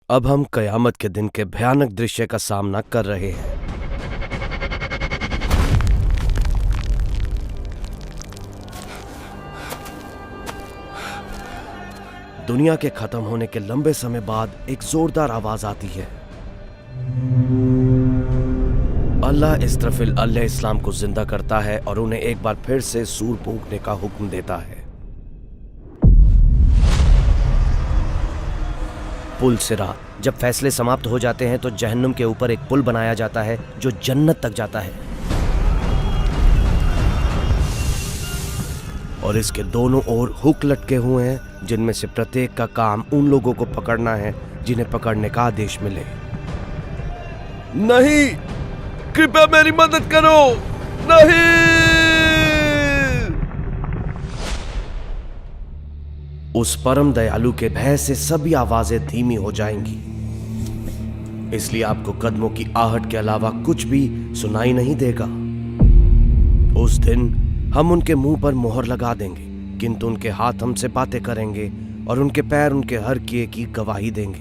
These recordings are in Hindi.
अब हम कयामत के दिन के भयानक दृश्य का सामना कर रहे हैं। दुनिया के खत्म होने के लंबे समय बाद एक जोरदार आवाज आती है। अल्लाह इस्राफिल अलैहिस्सलाम को जिंदा करता है और उन्हें एक बार फिर से सूर फूंकने का हुक्म देता है। पुल सिरात। जब फैसले समाप्त हो जाते हैं तो जहन्नुम के ऊपर एक पुल बनाया जाता है जो जन्नत तक जाता है और इसके दोनों ओर हुक लटके हुए हैं जिनमें से प्रत्येक का काम उन लोगों को पकड़ना है जिन्हें पकड़ने का आदेश मिले। नहीं, कृपया मेरी मदद करो। नहीं। उस परम दयालु के भय से सभी आवाजें धीमी हो जाएंगी, इसलिए आपको कदमों की आहट के अलावा कुछ भी सुनाई नहीं देगा। उस दिन हम उनके मुंह पर मोहर लगा देंगे, किंतु उनके हाथ हमसे बातें करेंगे और उनके पैर उनके हर किए की गवाही देंगे।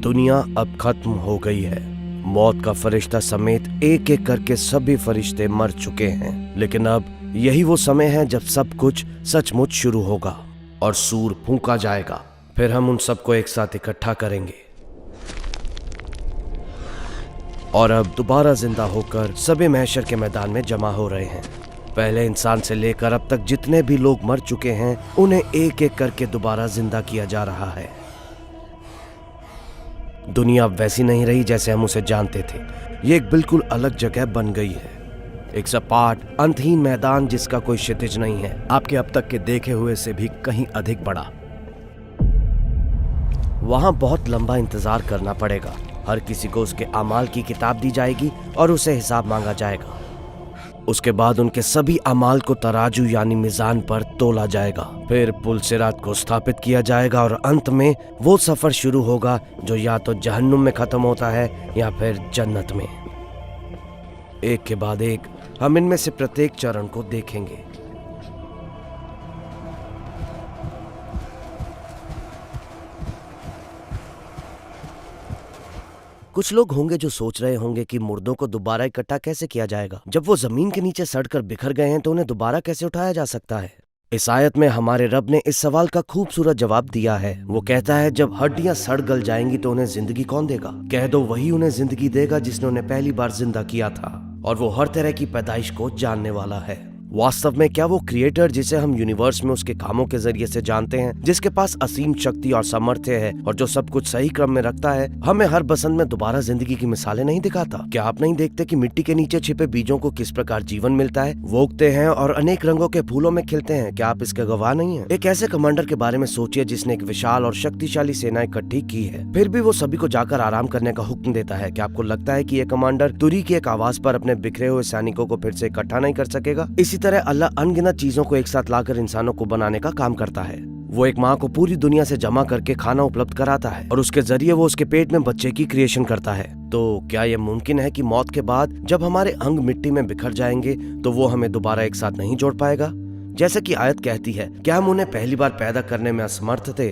दुनिया अब खत्म हो गई है। मौत का फरिश्ता समेत एक एक करके सभी फरिश्ते मर चुके हैं, लेकिन अब यही वो समय है जब सब कुछ सचमुच शुरू होगा और सूर फूंका जाएगा। फिर हम उन सबको एक साथ इकट्ठा करेंगे और अब दोबारा जिंदा होकर सभी महशर के मैदान में जमा हो रहे हैं। पहले इंसान से लेकर अब तक जितने भी लोग मर चुके हैं उन्हें एक एक करके दोबारा जिंदा किया जा रहा है। दुनिया अब वैसी नहीं रही जैसे हम उसे जानते थे। ये एक बिल्कुल अलग जगह बन गई है, एक सपाट अंतहीन मैदान जिसका कोई क्षितिज नहीं है, आपके अब तक के देखे हुए से भी कहीं अधिक बड़ा। वहां बहुत लंबा इंतजार करना पड़ेगा। हर किसी को उसके अमाल की किताब दी जाएगी और उसे हिसाब मांगा जाएगा। उसके बाद उनके अमाल अमाल को तराजू यानी मीज़ान पर तोला जाएगा। फिर पुल सिरात को स्थापित किया जाएगा और अंत में वो सफर शुरू होगा जो या तो जहन्नुम में खत्म होता है या फिर जन्नत में। एक के बाद एक हम इनमें से प्रत्येक चरण को देखेंगे। कुछ लोग होंगे जो सोच रहे होंगे कि मुर्दों को दोबारा इकट्ठा कैसे किया जाएगा। जब वो जमीन के नीचे सड़कर बिखर गए हैं तो उन्हें दोबारा कैसे उठाया जा सकता है। इस आयत में हमारे रब ने इस सवाल का खूबसूरत जवाब दिया है। वो कहता है, जब हड्डियां सड़ गल जाएंगी तो उन्हें जिंदगी कौन देगा? कह दो, वही उन्हें जिंदगी देगा जिसने उन्हें पहली बार जिंदा किया था, और वो हर तरह की पैदाइश को जानने वाला है। वास्तव में क्या वो क्रिएटर जिसे हम यूनिवर्स में उसके कामों के जरिए से जानते हैं, जिसके पास असीम शक्ति और सामर्थ्य है और जो सब कुछ सही क्रम में रखता है, हमें हर बसंत में दोबारा जिंदगी की मिसालें नहीं दिखाता? क्या आप नहीं देखते कि मिट्टी के नीचे छिपे बीजों को किस प्रकार जीवन मिलता है? वो उगते हैं और अनेक रंगों के फूलों में खिलते हैं। क्या आप इसके गवाह नहीं है? एक ऐसे कमांडर के बारे में सोचिए जिसने एक विशाल और शक्तिशाली सेना इकट्ठी की है, फिर भी वो सभी को जाकर आराम करने का हुक्म देता है। क्या आपको लगता है कि ये कमांडर तुरी की एक आवाज पर अपने बिखरे हुए सैनिकों को फिर से इकट्ठा नहीं कर सकेगा? इसी तरह अल्लाह अनगिनत चीजों को एक साथ लाकर इंसानों को बनाने का काम करता है। वो एक माँ को पूरी दुनिया से जमा करके खाना उपलब्ध कराता है और उसके जरिए वो उसके पेट में बच्चे की क्रिएशन करता है। तो क्या यह मुमकिन है कि मौत के बाद जब हमारे अंग मिट्टी में बिखर जाएंगे तो वो हमें दोबारा एक साथ नहीं जोड़ पाएगा? जैसे कि आयत कहती है, क्या हम उन्हें पहली बार पैदा करने में असमर्थ थे?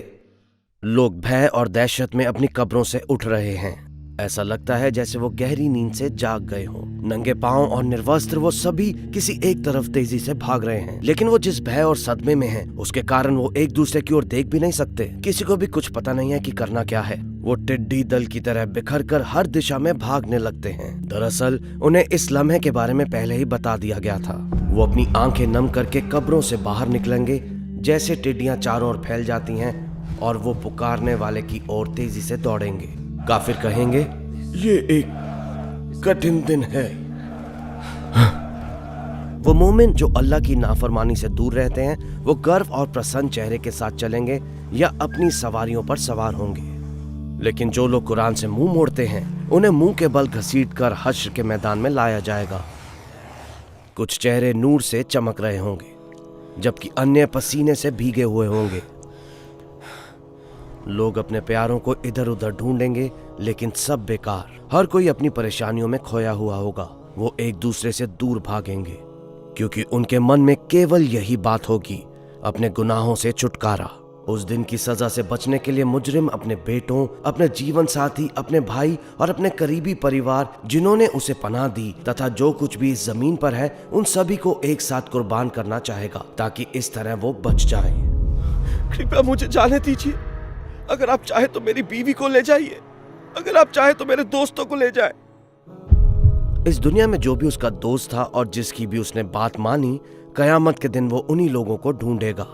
लोग भय और दहशत में अपनी कब्रों से उठ रहे हैं। ऐसा लगता है जैसे वो गहरी नींद से जाग गए हों। नंगे पांव और निर्वस्त्र वो सभी किसी एक तरफ तेजी से भाग रहे हैं, लेकिन वो जिस भय और सदमे में हैं, उसके कारण वो एक दूसरे की ओर देख भी नहीं सकते। किसी को भी कुछ पता नहीं है कि करना क्या है। वो टिड्डी दल की तरह बिखर कर हर दिशा में भागने लगते हैं। दरअसल उन्हें इस लम्हे के बारे में पहले ही बता दिया गया था। वो अपनी आंखें नम करके कब्रों से बाहर निकलेंगे जैसे टिड्डियां चारों ओर फैल जाती हैं, और वो पुकारने वाले की ओर तेजी से दौड़ेंगे। काफिर कहेंगे, ये एक कठिन दिन है। वो मोमिन जो अल्लाह की नाफरमानी से दूर रहते हैं, वो गर्व और प्रसन्न चेहरे के साथ चलेंगे या अपनी सवारियों पर सवार होंगे। लेकिन जो लोग कुरान से मुंह मोड़ते हैं, उन्हें मुंह के बल घसीटकर हश्र के मैदान में लाया जाएगा। कुछ चेहरे नूर से चमक रहे होंगे, जबकि अन्य पसीने से भीगे हुए होंगे। लोग अपने प्यारों को इधर उधर ढूंढेंगे, लेकिन सब बेकार। हर कोई अपनी परेशानियों में खोया हुआ होगा। वो एक दूसरे से दूर भागेंगे, क्योंकि उनके मन में केवल यही बात होगी, अपने गुनाहों से छुटकारा। उस दिन की सजा से बचने के लिए मुजरिम अपने बेटों, अपने जीवन साथी, अपने भाई और अपने करीबी परिवार जिन्होंने उसे पनाह दी तथा जो कुछ भी इस जमीन पर है उन सभी को एक साथ कुर्बान करना चाहेगा ताकि इस तरह वो बच जाए। कृपया मुझे जाने दीजिए। अगर आप चाहे तो मेरी बीवी को ले जाइए, अगर आप चाहे तो मेरे दोस्तों को ले जाए। इस दुनिया में जो भी उसका दोस्त था और जिसकी भी उसने बात मानी, कयामत के दिन वो उन्हीं लोगों को ढूंढेगा।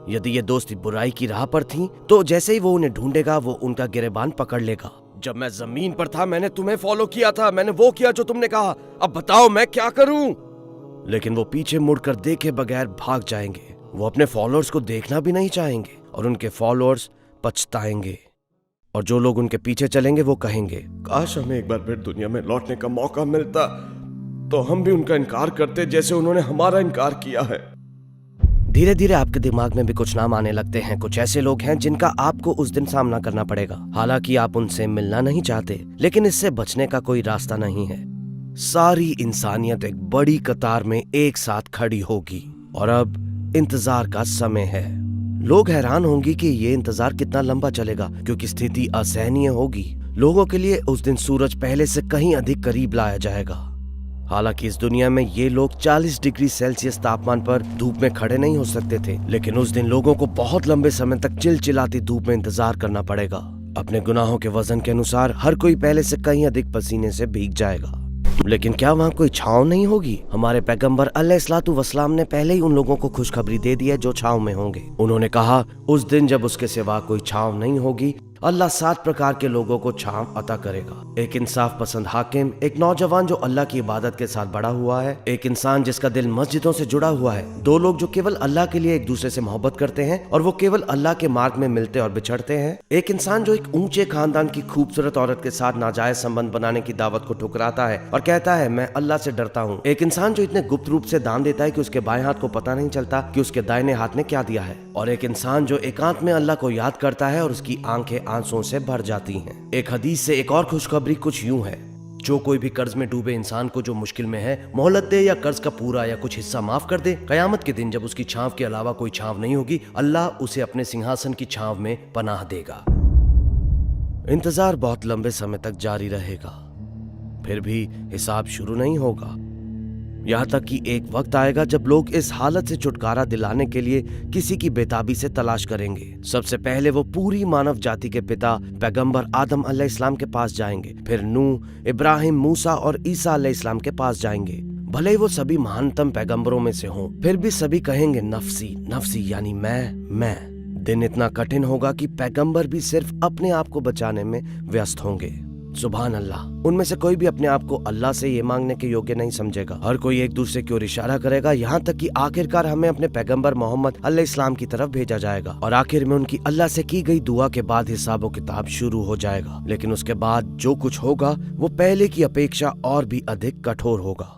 यदि ये दोस्ती बुराई की राह पर थी तो जैसे ही वो उन्हें ढूंढेगा वो उनका गिरेबान पकड़ लेगा। जब मैं जमीन पर था मैंने तुम्हें फॉलो किया था, मैंने वो किया जो तुमने कहा, अब बताओ मैं क्या करूं? लेकिन वो पीछे मुड़कर देखे बगैर भाग जाएंगे। वो अपने फॉलोअर्स को देखना भी नहीं चाहेंगे और उनके फॉलोअर्स पछताएंगे। और जो लोग उनके पीछे चलेंगे वो कहेंगे, काश हमें एक बार फिर दुनिया में लौटने का मौका मिलता तो हम भी उनका इनकार करते जैसे उन्होंने हमारा इनकार किया है। धीरे धीरे आपके दिमाग में भी कुछ नाम आने लगते हैं। कुछ ऐसे लोग हैं जिनका आपको उस दिन सामना करना पड़ेगा। हालांकि आप उनसे मिलना नहीं चाहते, लेकिन इससे बचने का कोई रास्ता नहीं है। सारी इंसानियत एक बड़ी कतार में एक साथ खड़ी होगी और अब इंतजार का समय है। लोग हैरान होंगे कि ये इंतजार कितना लंबा चलेगा, क्योंकि स्थिति असहनीय होगी। लोगों के लिए उस दिन सूरज पहले से कहीं अधिक करीब लाया जाएगा। हालांकि इस दुनिया में ये लोग 40 डिग्री सेल्सियस तापमान पर धूप में खड़े नहीं हो सकते थे, लेकिन उस दिन लोगों को बहुत लंबे समय तक चिलचिलाती धूप में इंतजार करना पड़ेगा। अपने गुनाहों के वजन के अनुसार हर कोई पहले से कहीं अधिक पसीने से भीग जाएगा। लेकिन क्या वहाँ कोई छांव नहीं होगी? हमारे पैगंबर अलैहिस्सलातु वस्सलाम ने पहले ही उन लोगों को खुशखबरी दे दी है जो छांव में होंगे। उन्होंने कहा, उस दिन जब उसके सिवा कोई छांव नहीं होगी, अल्लाह 7 प्रकार के लोगों को छांव अता करेगा। एक इंसाफ पसंद हाकिम, एक नौजवान जो अल्लाह की इबादत के साथ बड़ा हुआ है, एक इंसान जिसका दिल मस्जिदों से जुड़ा हुआ है, 2 लोग जो केवल अल्लाह के लिए एक दूसरे से मोहब्बत करते हैं और वो केवल अल्लाह के मार्ग में मिलते और बिछड़ते हैं, एक इंसान जो एक ऊंचे खानदान की खूबसूरत औरत के साथ नाजायज संबंध बनाने की दावत को ठुकराता है और कहता है मैं अल्लाह से डरता हूँ, एक इंसान जो इतने गुप्त रूप से दान देता है कि उसके बाएं हाथ को पता नहीं चलता कि उसके दाहिने हाथ ने क्या दिया है, और एक इंसान जो एकांत में अल्लाह को याद करता है और उसकी आंखें आंसुओं से भर जाती हैं। एक हदीस से एक और खुशखबरी कुछ यूं है, जो कोई भी कर्ज में डूबे इंसान को जो मुश्किल में है मोहलत दे या कर्ज का पूरा या कुछ हिस्सा माफ कर दे, कयामत के दिन जब उसकी छांव के अलावा कोई छांव नहीं होगी, अल्लाह उसे अपने सिंहासन की छांव में पनाह देगा। इंतजार बहुत लंबे समय तक जारी रहेगा, फिर भी हिसाब शुरू नहीं होगा। यहाँ तक कि एक वक्त आएगा जब लोग इस हालत से छुटकारा दिलाने के लिए किसी की बेताबी से तलाश करेंगे। सबसे पहले वो पूरी मानव जाति के पिता पैगंबर आदम अलैहिस्सलाम के पास जाएंगे, फिर नूह, इब्राहिम, मूसा और ईसा अलैहिस्सलाम के पास जाएंगे। भले ही वो सभी महानतम पैगंबरों में से हों, फिर भी सभी कहेंगे नफसी नफसी, यानी मैं। दिन इतना कठिन होगा कि पैगंबर भी सिर्फ अपने आप को बचाने में व्यस्त होंगे। सुभान अल्लाह, उनमें से कोई भी अपने आप को अल्लाह से ये मांगने के योग्य नहीं समझेगा। हर कोई एक दूसरे की ओर इशारा करेगा, यहाँ तक कि आखिरकार हमें अपने पैगंबर मोहम्मद अलैहिस्सलाम की तरफ भेजा जाएगा और आखिर में उनकी अल्लाह से की गई दुआ के बाद हिसाब किताब शुरू हो जाएगा। लेकिन उसके बाद जो कुछ होगा वो पहले की अपेक्षा और भी अधिक कठोर होगा।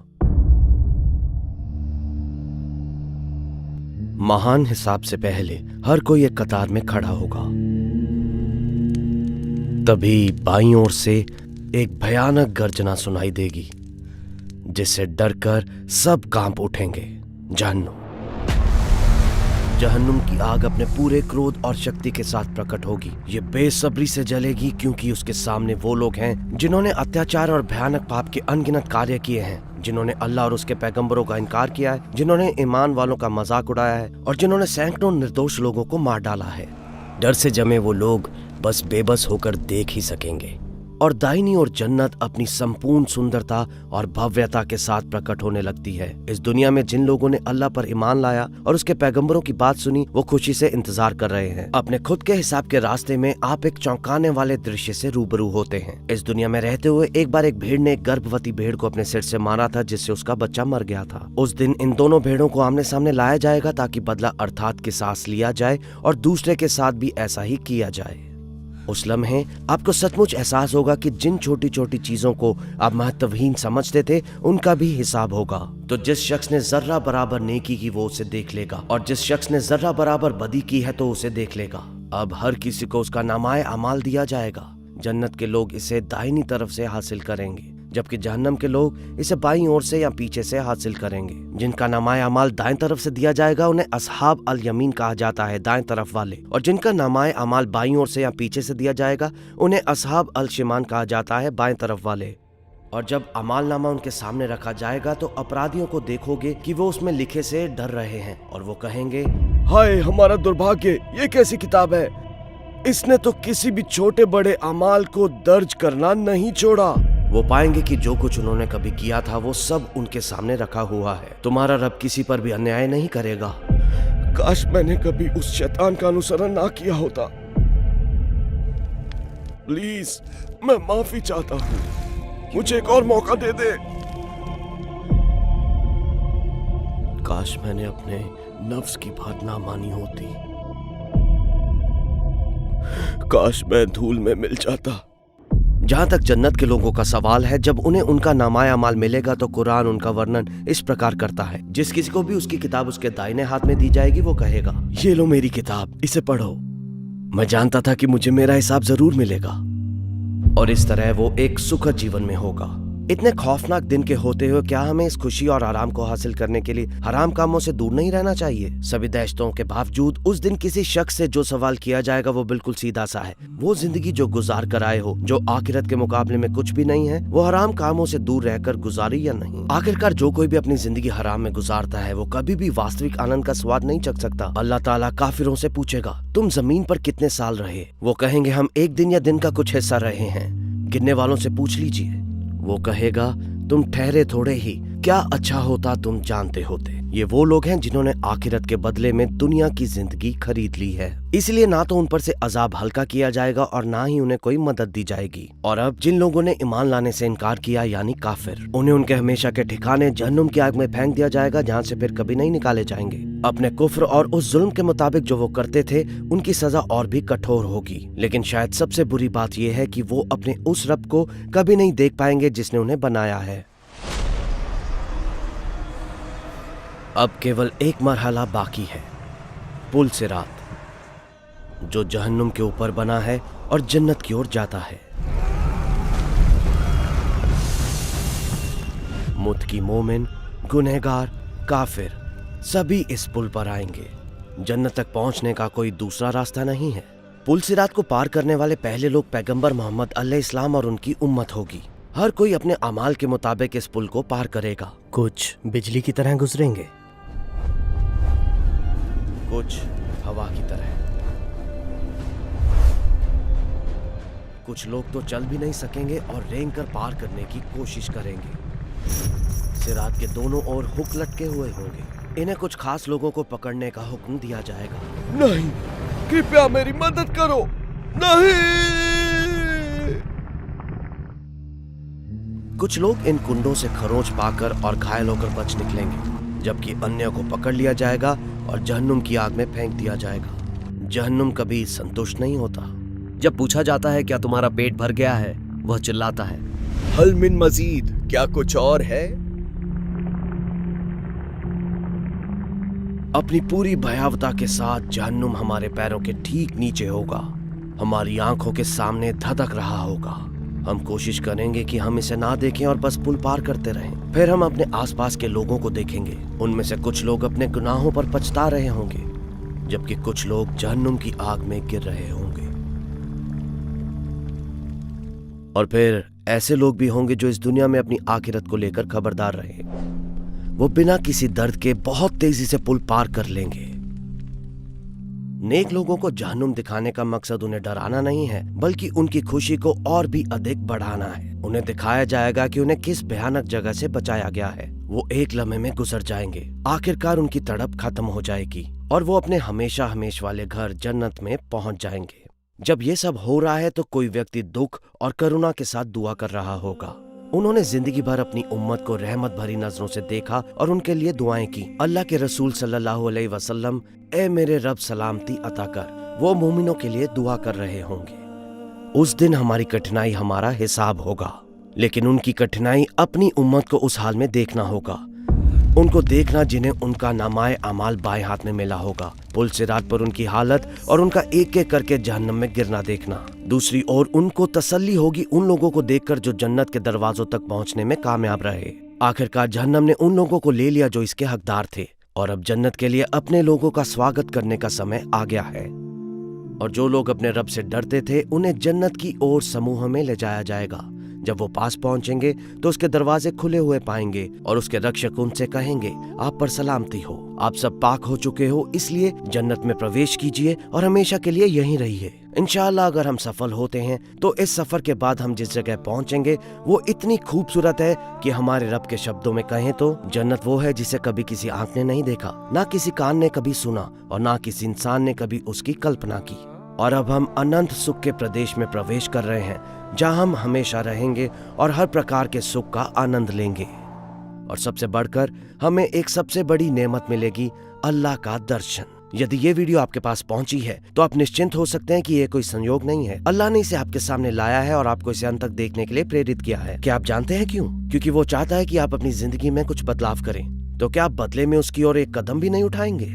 महान हिसाब से पहले हर कोई एक कतार में खड़ा होगा। तभी बाईं ओर से एक भयानक गर्जना सुनाई देगी, जिससे डरकर सब कांप उठेंगे। जहन्नुम की आग अपने पूरे क्रोध और शक्ति के साथ प्रकट होगी। ये बेसब्री से जलेगी क्योंकि उसके सामने वो लोग हैं जिन्होंने अत्याचार और भयानक पाप के अनगिनत कार्य किए हैं, जिन्होंने अल्लाह और उसके पैगंबरों का इनकार किया है, जिन्होंने ईमान वालों का मजाक उड़ाया है और जिन्होंने सैकड़ों निर्दोष लोगों को मार डाला है। डर से जमे वो लोग बस बेबस होकर देख ही सकेंगे और दाहिनी ओर जन्नत अपनी संपूर्ण सुंदरता और भव्यता के साथ प्रकट होने लगती है। इस दुनिया में जिन लोगों ने अल्लाह पर ईमान लाया और उसके पैगंबरों की बात सुनी, वो खुशी से इंतजार कर रहे हैं। अपने खुद के हिसाब के रास्ते में आप एक चौंकाने वाले दृश्य से रूबरू होते हैं। इस दुनिया में रहते हुए एक बार एक भेड़ ने एक गर्भवती भेड़ को अपने सिर से मारा था, जिससे उसका बच्चा मर गया था। उस दिन इन दोनों भेड़ों को आमने सामने लाया जाएगा ताकि बदला अर्थात किसास लिया जाए और दूसरे के साथ भी ऐसा ही किया जाए। उस लम्हे आपको सचमुच एहसास होगा कि जिन छोटी छोटी चीजों को आप महत्वहीन समझते थे, उनका भी हिसाब होगा। तो जिस शख्स ने जर्रा बराबर नेकी की वो उसे देख लेगा और जिस शख्स ने जर्रा बराबर बदी की है तो उसे देख लेगा। अब हर किसी को उसका नामाए अमाल दिया जाएगा। जन्नत के लोग इसे दाहिनी तरफ से हासिल करेंगे, जबकि जहन्नम के लोग इसे बाईं ओर से या पीछे से हासिल करेंगे। जिनका नामाए अमाल दाएं तरफ से दिया जाएगा उन्हें असहाब अल यमीन कहा जाता है, दाएं तरफ वाले, और जिनका नामाए अमाल बाईं ओर से या पीछे से दिया जाएगा उन्हें असहाब अल शिमाल कहा जाता है, बाएं तरफ वाले। और जब अमालनामा उनके सामने रखा जाएगा तो अपराधियों को देखोगे कि वो उसमें लिखे से डर रहे हैं और वो कहेंगे, हाय हमारा दुर्भाग्य, ये कैसी किताब है, इसने तो किसी भी छोटे बड़े अमाल को दर्ज करना नहीं छोड़ा। वो पाएंगे कि जो कुछ उन्होंने कभी किया था वो सब उनके सामने रखा हुआ है। तुम्हारा रब किसी पर भी अन्याय नहीं करेगा। काश मैंने कभी उस शैतान का अनुसरण ना किया होता। प्लीज, मैं माफी चाहता हूँ, मुझे एक और मौका दे दे। काश मैंने अपने नफ्स की बात ना मानी होती। काश मैं धूल में मिल जाता। जहां तक जन्नत के लोगों का सवाल है, जब उन्हें उनका नामाए अमाल मिलेगा तो कुरान उनका वर्णन इस प्रकार करता है। जिस किसी को भी उसकी किताब उसके दाहिने हाथ में दी जाएगी वो कहेगा, ये लो मेरी किताब, इसे पढ़ो। मैं जानता था कि मुझे मेरा हिसाब जरूर मिलेगा। और इस तरह वो एक सुखद जीवन में होगा। इतने खौफनाक दिन के होते हुए क्या हमें इस खुशी और आराम को हासिल करने के लिए हराम कामों से दूर नहीं रहना चाहिए? सभी दहशतों के बावजूद उस दिन किसी शख्स से जो सवाल किया जाएगा वो बिल्कुल सीधा सा है। वो जिंदगी जो गुजार कर आए हो, जो आखिरत के मुकाबले में कुछ भी नहीं है, वो हराम कामों से दूर रहकर गुजारी या नहीं? आखिरकार जो कोई भी अपनी जिंदगी हराम में गुजारता है वो कभी भी वास्तविक आनंद का स्वाद नहीं चख सकता। अल्लाह ताला काफिरों से पूछेगा, तुम जमीन पर कितने साल रहे? वो कहेंगे, हम एक दिन या दिन का कुछ हिस्सा रहे हैं। गिनने वालों से पूछ लीजिए। वो कहेगा, तुम ठहरे थोड़े ही, क्या अच्छा होता तुम जानते होते। ये वो लोग हैं जिन्होंने आखिरत के बदले में दुनिया की जिंदगी खरीद ली है, इसलिए ना तो उन पर से अजाब हल्का किया जाएगा और ना ही उन्हें कोई मदद दी जाएगी। और अब जिन लोगों ने ईमान लाने से इनकार किया यानी काफिर, उन्हें उनके हमेशा के ठिकाने जहन्नुम की आग में फेंक दिया जाएगा, जहाँ से फिर कभी नहीं निकाले जाएंगे। अपने कुफ्र और उस जुल्म के मुताबिक जो वो करते थे, उनकी सजा और भी कठोर होगी। लेकिन शायद सबसे बुरी बात यह है कि वो अपने उस रब को कभी नहीं देख पाएंगे जिसने उन्हें बनाया है। अब केवल एक मरहला बाकी है, पुल सिरात, जो जहन्नुम के ऊपर बना है और जन्नत की ओर जाता है। मुत्की मोमिन, गुनहगार, काफिर सभी इस पुल पर आएंगे। जन्नत तक पहुंचने का कोई दूसरा रास्ता नहीं है। पुल सिरात को पार करने वाले पहले लोग पैगंबर मोहम्मद अलैहिस्सलाम और उनकी उम्मत होगी। हर कोई अपने अमाल के मुताबिक इस पुल को पार करेगा। कुछ बिजली की तरह गुजरेंगे, कुछ हवा की तरह, कुछ लोग तो चल भी नहीं सकेंगे और रेंग कर पार करने की कोशिश करेंगे। सिरात के दोनों ओर हुक लटके हुए होंगे। इन्हें कुछ खास लोगों को पकड़ने का हुक्म दिया जाएगा। नहीं, कृपया मेरी मदद करो, नहीं। कुछ लोग इन कुंडों से खरोंच पाकर और घायल होकर बच निकलेंगे, जबकि अन्य को पकड़ लिया जाएगा और जहन्नुम की आग में फेंक दिया जाएगा। जहन्नुम कभी संतुष्ट नहीं होता। जब पूछा जाता है क्या तुम्हारा पेट भर गया है, वह चिल्लाता है, हल मिन मजीद, क्या कुछ और है? अपनी पूरी भयावता के साथ जहन्नुम हमारे पैरों के ठीक नीचे होगा, हमारी आंखों के सामने धधक रहा होगा। हम कोशिश करेंगे कि हम इसे ना देखें और बस पुल पार करते रहें। फिर हम अपने आसपास के लोगों को देखेंगे। उनमें से कुछ लोग अपने गुनाहों पर पछता रहे होंगे, जबकि कुछ लोग जहन्नुम की आग में गिर रहे होंगे। और फिर ऐसे लोग भी होंगे जो इस दुनिया में अपनी आखिरत को लेकर खबरदार रहे। वो बिना किसी दर्द के बहुत तेजी से पुल पार कर लेंगे। नेक लोगों को जहन्नुम दिखाने का मकसद उन्हें डराना नहीं है, बल्कि उनकी खुशी को और भी अधिक बढ़ाना है। उन्हें दिखाया जाएगा कि उन्हें किस भयानक जगह से बचाया गया है। वो एक लम्हे में गुजर जाएंगे। आखिरकार उनकी तड़प खत्म हो जाएगी और वो अपने हमेशा हमेशा वाले घर जन्नत में पहुंच जाएंगे। जब ये सब हो रहा है तो कोई व्यक्ति दुख और करुणा के साथ दुआ कर रहा होगा। उन्होंने जिंदगी भर अपनी उम्मत को रहमत भरी नजरों से देखा और उनके लिए दुआएं की। अल्लाह के रसूल सल्लल्लाहु अलैहि वसल्लम, ए मेरे रब सलामती अता कर, वो मोमिनों के लिए दुआ कर रहे होंगे। उस दिन हमारी कठिनाई हमारा हिसाब होगा, लेकिन उनकी कठिनाई अपनी उम्मत को उस हाल में देखना होगा। उनको देखना जिन्हें उनका नामाए अमाल बाएं हाथ में मिला होगा। पुल सिरात पर उनकी हालत और उनका एक एक करके जहन्नम में गिरना देखना। दूसरी ओर उनको तसल्ली होगी उन लोगों को देखकर जो जन्नत के दरवाजों तक पहुंचने में कामयाब रहे। आखिरकार जहन्नम ने उन लोगों को ले लिया जो इसके हकदार थे और अब जन्नत के लिए अपने लोगों का स्वागत करने का समय आ गया है। और जो लोग अपने रब से डरते थे उन्हें जन्नत की ओर समूह में ले जाया जाएगा। जब वो पास पहुंचेंगे तो उसके दरवाजे खुले हुए पाएंगे और उसके रक्षक उनसे कहेंगे, आप पर सलामती हो, आप सब पाक हो चुके हो, इसलिए जन्नत में प्रवेश कीजिए और हमेशा के लिए यहीं रहिए। इंशाअल्लाह अगर हम सफल होते हैं तो इस सफर के बाद हम जिस जगह पहुंचेंगे वो इतनी खूबसूरत है कि हमारे रब के शब्दों में कहें तो जन्नत वो है जिसे कभी किसी आंख ने नहीं देखा, ना किसी कान ने कभी सुना और ना किसी इंसान ने कभी उसकी कल्पना की। और अब हम अनंत सुख के प्रदेश में प्रवेश कर रहे हैं जहां हम हमेशा रहेंगे और हर प्रकार के सुख का आनंद लेंगे। और सबसे बढ़कर हमें एक सबसे बड़ी नेमत मिलेगी, अल्लाह का दर्शन। यदि ये वीडियो आपके पास पहुंची है तो आप निश्चिंत हो सकते हैं कि ये कोई संयोग नहीं है। अल्लाह ने इसे आपके सामने लाया है और आपको इसे अंत तक देखने के लिए प्रेरित किया है। क्या आप जानते हैं क्यों? क्योंकि वो चाहता है कि आप अपनी जिंदगी में कुछ बदलाव करें। तो क्या आप बदले में उसकी ओर एक कदम भी नहीं उठाएंगे?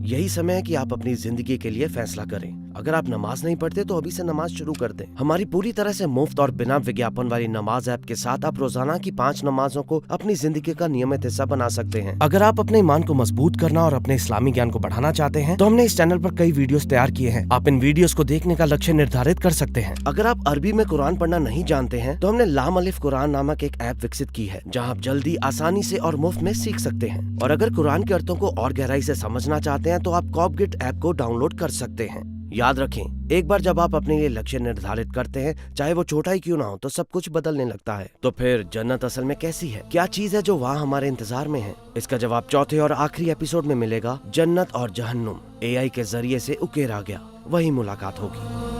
यही समय है कि आप अपनी जिंदगी के लिए फैसला करें। अगर आप नमाज नहीं पढ़ते तो अभी से नमाज शुरू कर दें। हमारी पूरी तरह से मुफ्त और बिना विज्ञापन वाली नमाज ऐप के साथ आप रोजाना की 5 नमाजों को अपनी जिंदगी का नियमित हिस्सा बना सकते हैं। अगर आप अपने ईमान को मजबूत करना और अपने इस्लामी ज्ञान को बढ़ाना चाहते हैं तो हमने इस चैनल पर कई वीडियोस तैयार किए हैं। आप इन वीडियोस को देखने का लक्ष्य निर्धारित कर सकते हैं। अगर आप अरबी में कुरान पढ़ना नहीं जानते हैं तो हमने लाम अलिफ कुरान नामक एक ऐप विकसित की है जहाँ आप जल्दी, आसानी से और मुफ्त में सीख सकते हैं। और अगर कुरान के अर्थों को और गहराई से समझना चाहते हैं तो आप कॉपगिट ऐप को डाउनलोड कर सकते हैं। याद रखें, एक बार जब आप अपने लिए लक्ष्य निर्धारित करते हैं, चाहे वो छोटा ही क्यों ना हो, तो सब कुछ बदलने लगता है। तो फिर जन्नत असल में कैसी है? क्या चीज है जो वहाँ हमारे इंतजार में है? इसका जवाब चौथे और आखिरी एपिसोड में मिलेगा। जन्नत और जहन्नुम AI के जरिए से उकेरा गया, वही मुलाकात होगी।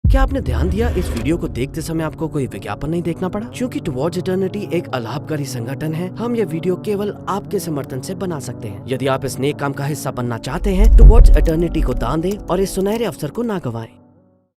क्या आपने ध्यान दिया इस वीडियो को देखते समय आपको कोई विज्ञापन नहीं देखना पड़ा? क्योंकि टुवर्ड्स इटर्निटी एक अलाभकारी संगठन है, हम ये वीडियो केवल आपके समर्थन से बना सकते हैं। यदि आप इस नेक काम का हिस्सा बनना चाहते हैं, टुवर्ड्स इटर्निटी को दान दें और इस सुनहरे अवसर को ना गंवाएं।